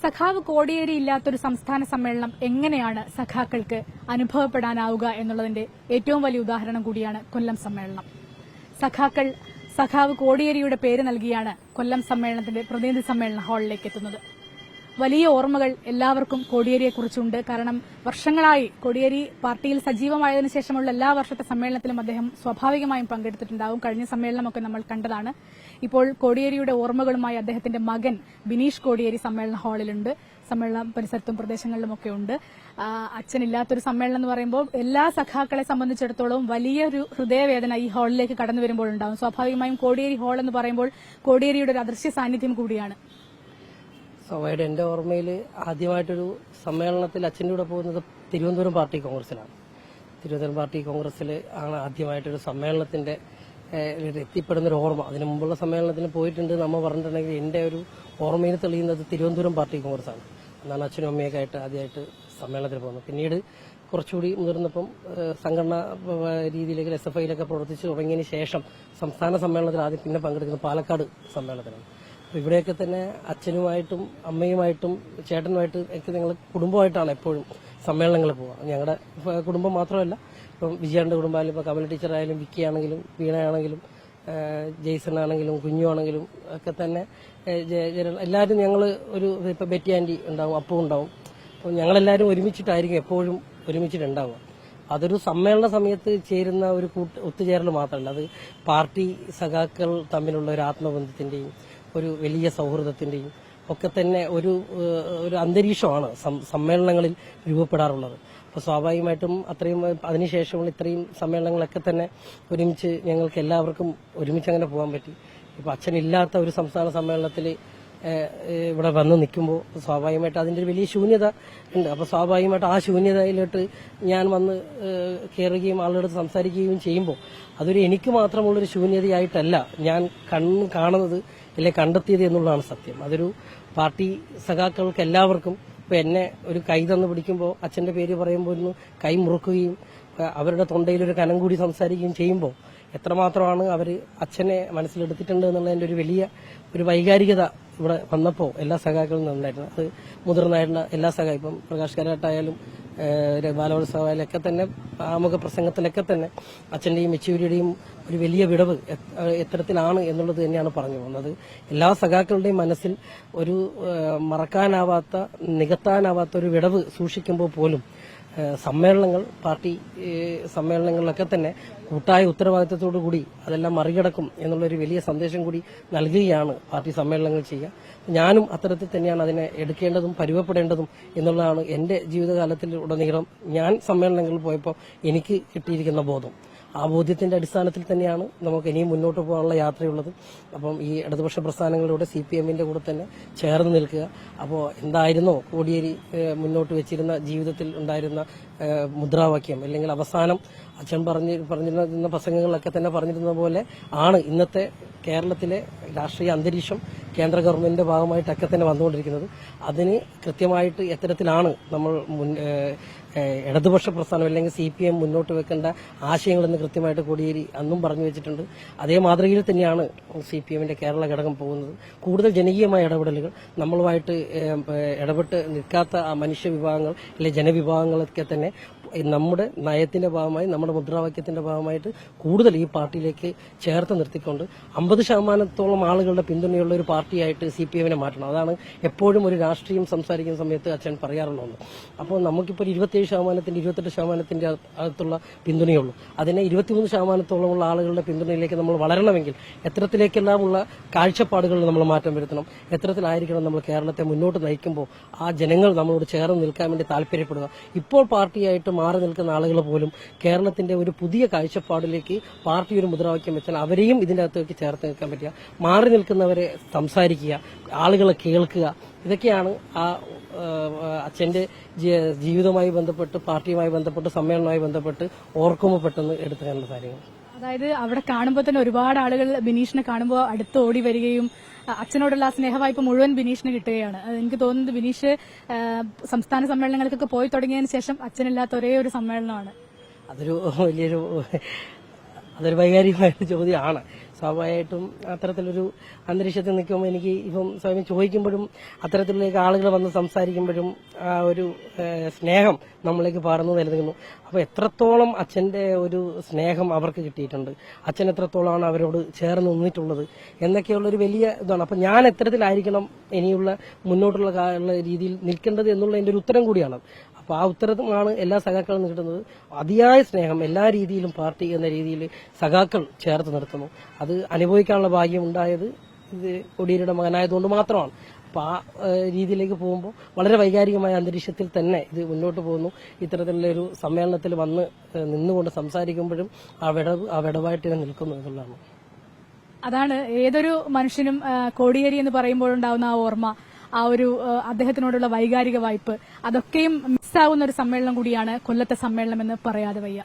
സഖാവ് കോടിയേരി ഇല്ലാത്തൊരു സംസ്ഥാന സമ്മേളനം എങ്ങനെയാണ് സഖാക്കൾക്ക് അനുഭവപ്പെടാനാവുക എന്നുള്ളതിന്റെ ഏറ്റവും വലിയ ഉദാഹരണം കൂടിയാണ് കൊല്ലം സമ്മേളനം. സഖാവ് കോടിയേരിയുടെ പേര് നൽകിയാണ് കൊല്ലം സമ്മേളനത്തിന്റെ പ്രതിനിധി സമ്മേളന ഹാളിലേക്ക് എത്തുന്നത്. വലിയ ഓർമ്മകൾ എല്ലാവർക്കും കോടിയേരിയെക്കുറിച്ചുണ്ട്. കാരണം വർഷങ്ങളായി കോടിയേരി പാർട്ടിയിൽ സജീവമായതിനു ശേഷമുള്ള എല്ലാ വർഷത്തെ സമ്മേളനത്തിലും അദ്ദേഹം സ്വാഭാവികമായും പങ്കെടുത്തിട്ടുണ്ടാവും. കഴിഞ്ഞ സമ്മേളനമൊക്കെ നമ്മൾ കണ്ടതാണ്. ഇപ്പോൾ കോടിയേരിയുടെ ഓർമ്മകളുമായി അദ്ദേഹത്തിന്റെ മകൻ ബിനീഷ് കോടിയേരി സമ്മേളന ഹാളിലുണ്ട്. സമ്മേളന പരിസരത്തും പ്രദേശങ്ങളിലുമൊക്കെ ഉണ്ട്. അച്ഛനില്ലാത്തൊരു സമ്മേളനം എന്ന് പറയുമ്പോൾ എല്ലാ സഖാക്കളെ സംബന്ധിച്ചിടത്തോളം വലിയൊരു ഹൃദയവേദന ഈ ഹാളിലേക്ക് കടന്നു വരുമ്പോൾ ഉണ്ടാവും. സ്വാഭാവികമായും കോടിയേരി ഹാൾ എന്ന് പറയുമ്പോൾ കോടിയേരിയുടെ ഒരു അദൃശ്യ സാന്നിധ്യം കൂടിയാണ്. സ്വാഭാവികമായിട്ട് എന്റെ ഓർമ്മയിൽ ആദ്യമായിട്ടൊരു സമ്മേളനത്തിൽ അച്ഛൻ്റെ കൂടെ പോകുന്നത് തിരുവനന്തപുരം പാർട്ടി കോൺഗ്രസിലാണ്. തിരുവനന്തപുരം പാർട്ടി കോൺഗ്രസിൽ ആണ് ആദ്യമായിട്ടൊരു സമ്മേളനത്തിന്റെ എത്തിപ്പെടുന്നൊരു ഓർമ്മ. അതിന് മുമ്പുള്ള സമ്മേളനത്തിന് പോയിട്ടുണ്ട് നമ്മൾ പറഞ്ഞിട്ടുണ്ടെങ്കിൽ എന്റെ ഒരു ഓർമ്മയിൽ തെളിയുന്നത് തിരുവനന്തപുരം പാർട്ടി കോൺഗ്രസാണ്. അന്നാണ് അച്ഛനും അമ്മയൊക്കെ ആയിട്ട് ആദ്യമായിട്ട് സമ്മേളനത്തിൽ പോകുന്നത്. പിന്നീട് കുറച്ചുകൂടി മുതിർന്നപ്പം സംഘടനാ രീതിയിലേക്ക് SFIയിലൊക്കെ പ്രവർത്തിച്ചു തുടങ്ങിയതിന് ശേഷം സംസ്ഥാന സമ്മേളനത്തിൽ ആദ്യം പിന്നെ പങ്കെടുക്കുന്നത് പാലക്കാട് സമ്മേളനത്തിലാണ്. ഇവിടെയൊക്കെ തന്നെ അച്ഛനുമായിട്ടും അമ്മയുമായിട്ടും ചേട്ടനുമായിട്ട് ഒക്കെ ഞങ്ങൾ കുടുംബമായിട്ടാണ് എപ്പോഴും സമ്മേളനങ്ങളിൽ പോവുക. ഞങ്ങളുടെ കുടുംബം മാത്രമല്ല, ഇപ്പം വിജയന്റെ കുടുംബമായാലും ഇപ്പോൾ കമല ടീച്ചറായാലും വിക്കി ആണെങ്കിലും വീണയാണെങ്കിലും ജെയ്സൺ ആണെങ്കിലും കുഞ്ഞു ആണെങ്കിലും ഒക്കെ തന്നെ എല്ലാവരും ഞങ്ങൾ ഒരു ഇപ്പം ബെറ്റി ആന്റി ഉണ്ടാവും, അപ്പവും ഉണ്ടാവും. അപ്പോൾ ഞങ്ങളെല്ലാവരും ഒരുമിച്ചിട്ടായിരിക്കും എപ്പോഴും ഒരുമിച്ചിട്ടുണ്ടാവുക. അതൊരു സമ്മേളന സമയത്ത് ചേരുന്ന ഒരു ഒത്തുചേരൽ മാത്രമല്ല, അത് പാർട്ടി സഖാക്കൾ തമ്മിലുള്ള ഒരു ആത്മബന്ധത്തിന്റെയും ഒരു വലിയ സൗഹൃദത്തിന്റെയും ഒക്കെ തന്നെ ഒരു അന്തരീക്ഷമാണ് സമ്മേളനങ്ങളിൽ രൂപപ്പെടാറുള്ളത്. അപ്പോൾ സ്വാഭാവികമായിട്ടും അത്രയും അതിനുശേഷമുള്ള ഇത്രയും സമ്മേളനങ്ങളൊക്കെ തന്നെ ഒരുമിച്ച് ഞങ്ങൾക്ക് എല്ലാവർക്കും ഒരുമിച്ച് അങ്ങനെ പോകാൻ പറ്റി. ഇപ്പൊ അച്ഛനില്ലാത്ത ഒരു സംസ്ഥാന സമ്മേളനത്തിൽ ഇവിടെ വന്ന് നിൽക്കുമ്പോൾ സ്വാഭാവികമായിട്ട് അതിന്റെ ഒരു വലിയ ശൂന്യത ഉണ്ട്. അപ്പൊ സ്വാഭാവികമായിട്ട് ആ ശൂന്യതയിലോട്ട് ഞാൻ വന്ന് കയറുകയും ആളുകളോട് സംസാരിക്കുകയും ചെയ്യുമ്പോൾ അതൊരു എനിക്ക് മാത്രമുള്ളൊരു ശൂന്യതയായിട്ടല്ല ഞാൻ കാണുന്നത് അല്ലെ കണ്ടെത്തിയത് എന്നുള്ളതാണ് സത്യം. അതൊരു പാർട്ടി സഖാക്കൾക്ക് എല്ലാവർക്കും ഇപ്പൊ എന്നെ ഒരു കൈ തന്നു പിടിക്കുമ്പോൾ അച്ഛന്റെ പേര് പറയുമ്പോൾ ഒന്ന് കൈ മുറുക്കുകയും അവരുടെ തൊണ്ടയിൽ ഒരു കനം കൂടി സംസാരിക്കുകയും ചെയ്യുമ്പോൾ എത്രമാത്രമാണ് അവർ അച്ഛനെ മനസ്സിലെടുത്തിട്ടുണ്ട് എന്നുള്ളതിന്റെ ഒരു വലിയ ഒരു വൈകാരികത ഇവിടെ വന്നപ്പോൾ എല്ലാ സഖാക്കളും നിന്നുണ്ടായിരുന്നു. അത് മുതിർന്നായിരുന്ന എല്ലാ സഖാക്കളും, ഇപ്പം പ്രകാശ് കാരാട്ടായാലും ബാലോത്സവമായാലും ഒക്കെ തന്നെ ആമുഖ പ്രസംഗത്തിലൊക്കെ തന്നെ അച്ഛന്റെയും മെച്ചൂരിയുടെയും ഒരു വലിയ വിടവ് എത്തരത്തിലാണ് എന്നുള്ളത് തന്നെയാണ് പറഞ്ഞു പോകുന്നത്. എല്ലാ സഖാക്കളുടെയും മനസ്സിൽ ഒരു മറക്കാനാവാത്ത നികത്താനാവാത്ത ഒരു വിടവ് സൂക്ഷിക്കുമ്പോൾ പോലും സമ്മേളനങ്ങൾ, പാർട്ടി സമ്മേളനങ്ങളിലൊക്കെ തന്നെ കൂട്ടായ ഉത്തരവാദിത്തത്തോടു കൂടി അതെല്ലാം മറികടക്കും എന്നുള്ളൊരു വലിയ സന്ദേശം കൂടി നൽകുകയാണ് പാർട്ടി സമ്മേളനങ്ങൾ ചെയ്യുക. ഞാനും അത്തരത്തിൽ തന്നെയാണ് അതിനെ എടുക്കേണ്ടതും പരുവപ്പെടേണ്ടതും എന്നുള്ളതാണ് എന്റെ ജീവിതകാലത്തിൽ ഉടനീളം ഞാൻ സമ്മേളനങ്ങളിൽ പോയപ്പോൾ എനിക്ക് കിട്ടിയിരിക്കുന്ന ബോധം. ആ ബോധ്യത്തിന്റെ അടിസ്ഥാനത്തിൽ തന്നെയാണ് നമുക്ക് ഇനിയും മുന്നോട്ട് പോകാനുള്ള യാത്രയുള്ളത്. അപ്പം ഈ ഇടതുപക്ഷ പ്രസ്ഥാനങ്ങളിലൂടെ CPMന്റെ കൂടെ തന്നെ ചേർന്ന് നിൽക്കുക. അപ്പോൾ എന്തായിരുന്നോ കോടിയേരി മുന്നോട്ട് വെച്ചിരുന്ന ജീവിതത്തിൽ ഉണ്ടായിരുന്ന മുദ്രാവാക്യം, അല്ലെങ്കിൽ അവസാനം അച്ഛൻ പറഞ്ഞിരുന്ന പ്രസംഗങ്ങളിലൊക്കെ തന്നെ പറഞ്ഞിരുന്ന പോലെ ആണ് ഇന്നത്തെ കേരളത്തിലെ രാഷ്ട്രീയ അന്തരീക്ഷം കേന്ദ്ര ഗവൺമെന്റിന്റെ ഭാഗമായിട്ടൊക്കെ തന്നെ വന്നുകൊണ്ടിരിക്കുന്നത്. അതിന് കൃത്യമായിട്ട് എത്തരത്തിലാണ് നമ്മൾ ഇടതുപക്ഷ പ്രസ്ഥാനം അല്ലെങ്കിൽ CPM മുന്നോട്ട് വെക്കേണ്ട ആശയങ്ങളെന്ന് കൃത്യമായിട്ട് കോടിയേരി അന്നും പറഞ്ഞു വെച്ചിട്ടുണ്ട്. അതേ മാതൃകയിൽ തന്നെയാണ് CPMന്റെ കേരള ഘടകം പോകുന്നത്. കൂടുതൽ ജനകീയമായ ഇടപെടലുകൾ, നമ്മളുമായിട്ട് ഇടപെട്ട് നിൽക്കാത്ത ആ മനുഷ്യ വിഭാഗങ്ങൾ അല്ലെങ്കിൽ ജനവിഭാഗങ്ങളൊക്കെ തന്നെ നമ്മുടെ നയത്തിന്റെ ഭാഗമായി, നമ്മുടെ മുദ്രാവാക്യത്തിന്റെ ഭാഗമായിട്ട് കൂടുതൽ ഈ പാർട്ടിയിലേക്ക് ചേർത്ത് നിർത്തിക്കൊണ്ട് 50% ആളുകളുടെ പിന്തുണയുള്ള ഒരു പാർട്ടിയായിട്ട് CPMനെ മാറ്റണം. അതാണ് എപ്പോഴും ഒരു രാഷ്ട്രീയം സംസാരിക്കുന്ന സമയത്ത് അച്ഛൻ പറയാറുള്ളത്. അപ്പോൾ നമുക്കിപ്പോൾ 27%, 28% അകത്തുള്ള പിന്തുണയുള്ളൂ. അതിനെ 23% ഉള്ള ആളുകളുടെ പിന്തുണയിലേക്ക് നമ്മൾ വളരണമെങ്കിൽ എത്തരത്തിലേക്കെല്ലാമുള്ള കാഴ്ചപ്പാടുകളിൽ നമ്മൾ മാറ്റം വരുത്തണം, എത്തരത്തിലായിരിക്കണം നമ്മൾ കേരളത്തെ മുന്നോട്ട് നയിക്കുമ്പോൾ ആ ജനങ്ങൾ നമ്മളോട് ചേർന്ന് നിൽക്കാൻ വേണ്ടി താല്പര്യപ്പെടുക. ഇപ്പോൾ പാർട്ടിയായിട്ട് മാറി നിൽക്കുന്ന ആളുകൾ പോലും കേരളത്തിന്റെ ഒരു പുതിയ കാഴ്ചപ്പാടിലേക്ക് പാർട്ടി ഒരു മുദ്രാവാക്യം വെച്ചാൽ അവരെയും ഇതിന്റെ അകത്തേക്ക് ചേർത്ത് നിൽക്കാൻ പറ്റുക. മാറി നിൽക്കുന്നവരെ സംസാരിക്കുക, ആളുകളെ കേൾക്കുക, ഇതൊക്കെയാണ് ആ അച്ഛന്റെ ജീവിതവുമായി ബന്ധപ്പെട്ട്, പാർട്ടിയുമായി ബന്ധപ്പെട്ട്, സമ്മേളനവുമായി ബന്ധപ്പെട്ട് ഓർക്കുമ്പോൾ പെട്ടെന്ന് എടുത്തു കാണുന്ന കാര്യങ്ങൾ. അതായത് അവിടെ കാണുമ്പോൾ തന്നെ ഒരുപാട് ആളുകൾ ബിനീഷിനെ കാണുമ്പോൾ അടുത്ത് ഓടി വരികയും അച്ഛനോടുള്ള സ്നേഹവായ്പ മുഴുവൻ ബിനീഷിന് കിട്ടുകയാണ്. എനിക്ക് തോന്നുന്നത് ബിനീഷ് സംസ്ഥാന സമ്മേളനങ്ങൾക്കൊക്കെ പോയി തുടങ്ങിയതിന് ശേഷം അച്ഛനില്ലാത്ത ഒരേ ഒരു സമ്മേളനമാണ്. അതൊരു വൈകാരികമായ ചോദ്യമാണ്. സ്വാഭാവികമായിട്ടും അത്തരത്തിലൊരു അന്തരീക്ഷത്തിൽ നിൽക്കുമ്പോൾ എനിക്ക് ഇപ്പം സ്വയം ചോദിക്കുമ്പോഴും അത്തരത്തിലേക്ക് ആളുകൾ വന്ന് സംസാരിക്കുമ്പോഴും ആ ഒരു സ്നേഹം നമ്മളിലേക്ക് പകർന്നു നൽകുന്നു. അപ്പോൾ എത്രത്തോളം അച്ഛന്റെ ഒരു സ്നേഹം അവർക്ക് കിട്ടിയിട്ടുണ്ട്, അച്ഛൻ എത്രത്തോളമാണ് അവരോട് ചേർന്ന് നിന്നിട്ടുള്ളത് എന്നൊക്കെയുള്ളൊരു വലിയ ഇതാണ്. അപ്പം ഞാൻ എത്തരത്തിലായിരിക്കണം ഇനിയുള്ള മുന്നോട്ടുള്ള രീതിയിൽ നിൽക്കേണ്ടത് എന്നുള്ള എൻ്റെ ഒരു ഉത്തരം കൂടിയാണ്. അപ്പോൾ ആ ഉത്തരമാണ് എല്ലാ സഖാക്കളും കിട്ടുന്നത്. അതിയായ സ്നേഹം എല്ലാ രീതിയിലും പാർട്ടി എന്ന രീതിയിൽ സഖാക്കൾ ചേർത്ത് നിർത്തുന്നു. അത് അനുഭവിക്കാനുള്ള ഭാഗ്യം ഉണ്ടായത് ഇത് കോടിയേരിയുടെ മകനായതുകൊണ്ട് മാത്രമാണ്. അപ്പോൾ ആ രീതിയിലേക്ക് പോകുമ്പോൾ വളരെ വൈകാരികമായ അന്തരീക്ഷത്തിൽ തന്നെ ഇത് മുന്നോട്ട് പോകുന്നു. ഇത്തരത്തിലുള്ള ഒരു സമ്മേളനത്തിൽ വന്ന് നിന്നുകൊണ്ട് സംസാരിക്കുമ്പോഴും ആ വിടവായിട്ട് തന്നെ നിൽക്കുന്നു എന്നുള്ളതാണ്. അതാണ് ഏതൊരു മനുഷ്യനും കോടിയേരി എന്ന് പറയുമ്പോഴുണ്ടാവുന്ന ആ ഓർമ്മ, ആ ഒരു അദ്ദേഹത്തിനോടുള്ള വൈകാരിക വായ്പ്, അതൊക്കെയും മിസ്സാകുന്ന ഒരു സമ്മേളനം കൂടിയാണ് കൊല്ലത്തെ സമ്മേളനം എന്ന് പറയാതെ വയ്യ.